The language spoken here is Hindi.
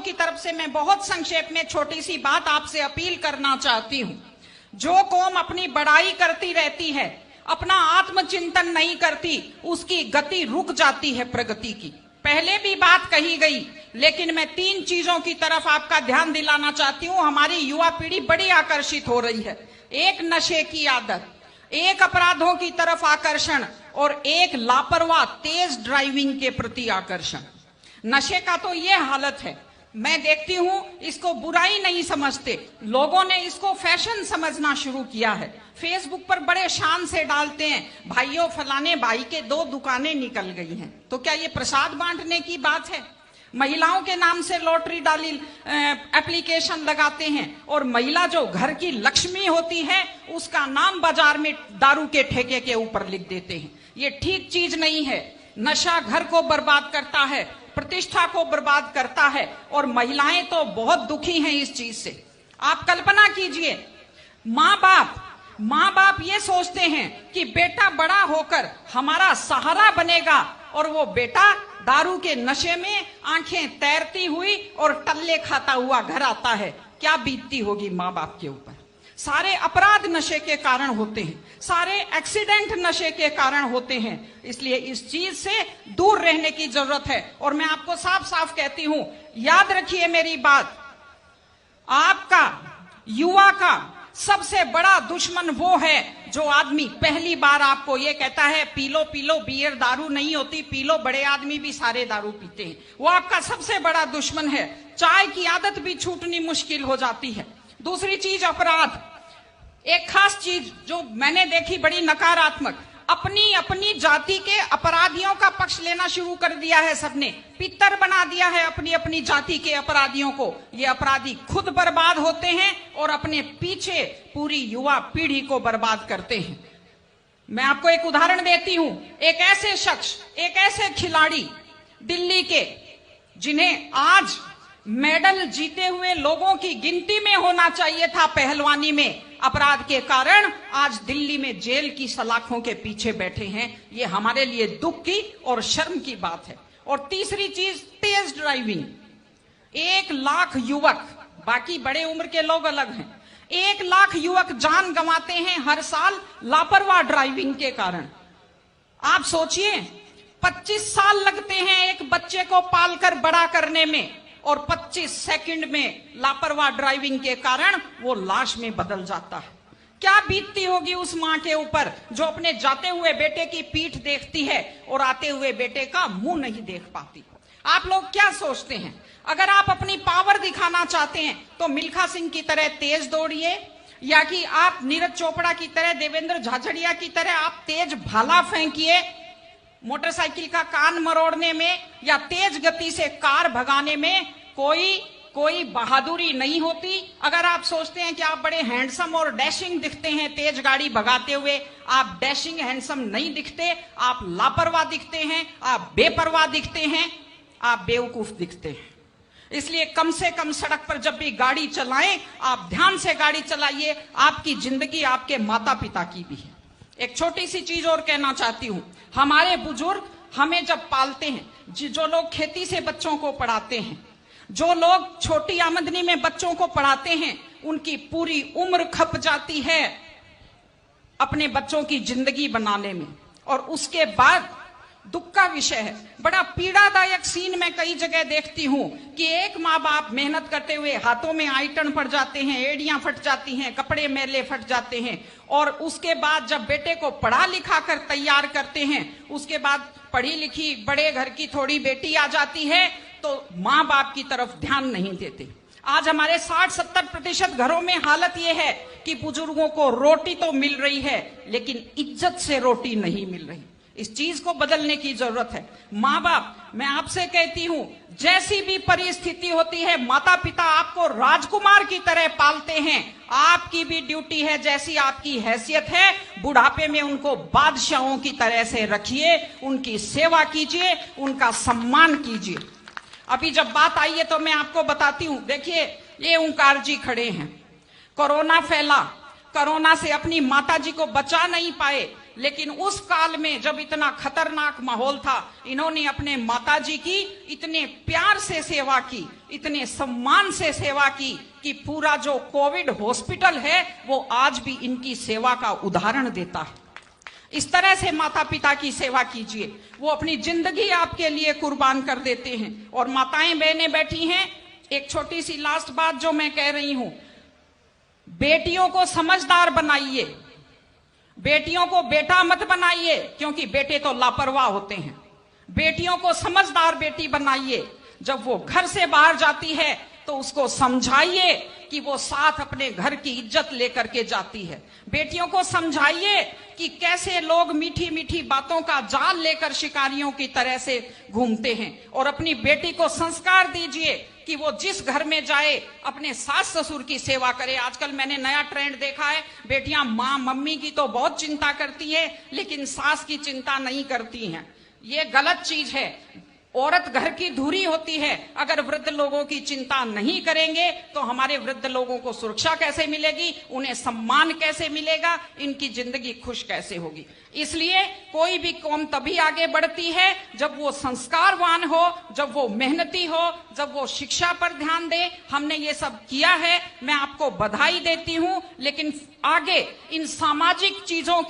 की तरफ से मैं बहुत संक्षेप में छोटी सी बात आपसे अपील करना चाहती हूं। जो कौम अपनी बड़ाई करती रहती है, अपना आत्मचिंतन नहीं करती, उसकी गति रुक जाती है प्रगति की। पहले भी बात कही गई, लेकिन मैं 3 चीजों की तरफ आपका ध्यान दिलाना चाहती हूं। हमारी युवा पीढ़ी बड़ी आकर्षित हो रही है। एक नशे की आदत, एक अपराधों की तरफ आकर्षण और एक लापरवाह तेज ड्राइविंग के प्रति आकर्षण। नशे का तो ये हालत है, मैं देखती हूं इसको बुराई नहीं समझते, लोगों ने इसको फैशन समझना शुरू किया है। फेसबुक पर बड़े शान से डालते हैं, भाइयों फलाने भाई के 2 दुकानें निकल गई हैं। तो क्या ये प्रसाद बांटने की बात है? महिलाओं के नाम से लॉटरी डाली एप्लीकेशन लगाते हैं और महिला जो घर की लक्ष्मी होती है उसका नाम बाजार में दारू के ठेके के ऊपर लिख देते हैं। ये ठीक चीज नहीं है। नशा घर को बर्बाद करता है, प्रतिष्ठा को बर्बाद करता है और महिलाएं तो बहुत दुखी हैं इस चीज से। आप कल्पना कीजिए, माँ बाप ये सोचते हैं कि बेटा बड़ा होकर हमारा सहारा बनेगा और वो बेटा दारू के नशे में आंखें तैरती हुई और टल्ले खाता हुआ घर आता है। क्या बीतती होगी माँ बाप के ऊपर। सारे अपराध नशे के कारण होते हैं, सारे एक्सीडेंट नशे के कारण होते हैं। इसलिए इस चीज से दूर रहने की जरूरत है। और मैं आपको साफ साफ कहती हूं, याद रखिए मेरी बात, आपका युवा का सबसे बड़ा दुश्मन वो है जो आदमी पहली बार आपको ये कहता है पी लो बियर दारू नहीं होती, पी लो, बड़े आदमी भी सारे दारू पीते हैं। वो आपका सबसे बड़ा दुश्मन है। चाय की आदत भी छूटनी मुश्किल हो जाती है। दूसरी चीज अपराध। एक खास चीज जो मैंने देखी बड़ी नकारात्मक, अपनी जाति के अपराधियों का पक्ष लेना शुरू कर दिया है सबने। पितर बना दिया है अपनी जाति के अपराधियों को। ये अपराधी खुद बर्बाद होते हैं और अपने पीछे पूरी युवा पीढ़ी को बर्बाद करते हैं। मैं आपको एक उदाहरण देती हूं। एक ऐसे शख्स, एक ऐसे खिलाड़ी दिल्ली के, जिन्हें आज मेडल जीते हुए लोगों की गिनती में होना चाहिए था पहलवानी में, अपराध के कारण आज दिल्ली में जेल की सलाखों के पीछे बैठे हैं। ये हमारे लिए दुख की और शर्म की बात है। और तीसरी चीज तेज ड्राइविंग। 1 लाख युवक, बाकी बड़े उम्र के लोग अलग हैं, 1 लाख युवक जान गंवाते हैं हर साल लापरवाह ड्राइविंग के कारण। आप सोचिए, 25 साल लगते हैं एक बच्चे को पालकर बड़ा करने में और 25 सेकंड में लापरवाह ड्राइविंग के कारण वो लाश में बदल जाता है। क्या बीतती होगी उस मां के ऊपर जो अपने जाते हुए बेटे की पीठ देखती है और आते हुए बेटे का मुंह नहीं देख पाती। आप लोग क्या सोचते हैं, अगर आप अपनी पावर दिखाना चाहते हैं तो मिल्खा सिंह की तरह तेज दौड़िए, या कि आप नीरज चोपड़ा की तरह, देवेंद्र झाझड़िया की तरह आप तेज भाला फेंकिए मोटरसाइकिल का कान मरोड़ने में, या तेज गति से कार भगाने में कोई बहादुरी नहीं होती। अगर आप सोचते हैं कि आप बड़े हैंडसम और डैशिंग दिखते हैं तेज गाड़ी भगाते हुए, आप डैशिंग हैंडसम नहीं दिखते, आप लापरवाह दिखते हैं, आप बेपरवाह दिखते हैं, आप बेवकूफ दिखते हैं। इसलिए कम से कम सड़क पर जब भी गाड़ी चलाएं, आप ध्यान से गाड़ी चलाइए। आपकी जिंदगी आपके माता पिता की भी है। एक छोटी सी चीज और कहना चाहती हूं, हमारे बुजुर्ग हमें जब पालते हैं, जो लोग खेती से बच्चों को पढ़ाते हैं, जो लोग छोटी आमदनी में बच्चों को पढ़ाते हैं, उनकी पूरी उम्र खप जाती है अपने बच्चों की जिंदगी बनाने में। और उसके बाद दुख का विषय है, बड़ा पीड़ादायक सीन मैं कई जगह देखती हूं कि एक माँ बाप मेहनत करते हुए हाथों में आइटन पड़ जाते हैं, एड़ियां फट जाती हैं, कपड़े मैले फट जाते हैं, और उसके बाद जब बेटे को पढ़ा लिखा कर तैयार करते हैं, उसके बाद पढ़ी लिखी बड़े घर की थोड़ी बेटी आ जाती है तो माँ बाप की तरफ ध्यान नहीं देते। आज हमारे 60-70% घरों में हालत यह है कि बुजुर्गों को रोटी तो मिल रही है लेकिन इज्जत से रोटी नहीं मिल रही। इस चीज को बदलने की जरूरत है। माँ बाप, मैं आपसे कहती हूं, जैसी भी परिस्थिति होती है, माता पिता आपको राजकुमार की तरह पालते हैं। आपकी भी ड्यूटी है, जैसी आपकी हैसियत है, बुढ़ापे में उनको बादशाहों की तरह से रखिए, उनकी सेवा कीजिए, उनका सम्मान कीजिए। अभी जब बात आई है तो मैं आपको बताती हूं। देखिए, ये ओंकार जी खड़े हैं, कोरोना फैला, कोरोना से अपनी माता जी को बचा नहीं पाए, लेकिन उस काल में जब इतना खतरनाक माहौल था, इन्होंने अपने माताजी की इतने प्यार से सेवा की, इतने सम्मान से सेवा की कि पूरा जो कोविड हॉस्पिटल है वो आज भी इनकी सेवा का उदाहरण देता है। इस तरह से माता पिता की सेवा कीजिए, वो अपनी जिंदगी आपके लिए कुर्बान कर देते हैं। और माताएं बहनें बैठी हैं, एक छोटी सी लास्ट बात जो मैं कह रही हूं, बेटियों को समझदार बनाइए, बेटियों को बेटा मत बनाइए, क्योंकि बेटे तो लापरवाह होते हैं। बेटियों को समझदार बेटी बनाइए, जब वो घर से बाहर जाती है तो उसको समझाइए कि वो साथ अपने घर की इज्जत लेकर के जाती है। बेटियों को समझाइए कि कैसे लोग मीठी मीठी बातों का जाल लेकर शिकारियों की तरह से घूमते हैं। और अपनी बेटी को संस्कार दीजिए कि वो जिस घर में जाए अपने सास ससुर की सेवा करे। आजकल मैंने नया ट्रेंड देखा है, बेटियां माँ मम्मी की तो बहुत चिंता करती है लेकिन सास की चिंता नहीं करती हैं। ये गलत चीज है। औरत घर की धुरी होती है। अगर वृद्ध लोगों की चिंता नहीं करेंगे तो हमारे वृद्ध लोगों को सुरक्षा कैसे मिलेगी, उन्हें सम्मान कैसे मिलेगा, इनकी जिंदगी खुश कैसे होगी। इसलिए कोई भी कौम तभी आगे बढ़ती है जब वो संस्कारवान हो, जब वो मेहनती हो, जब वो शिक्षा पर ध्यान दे। हमने ये सब किया है, मैं आपको बधाई देती हूं, लेकिन आगे इन सामाजिक चीजों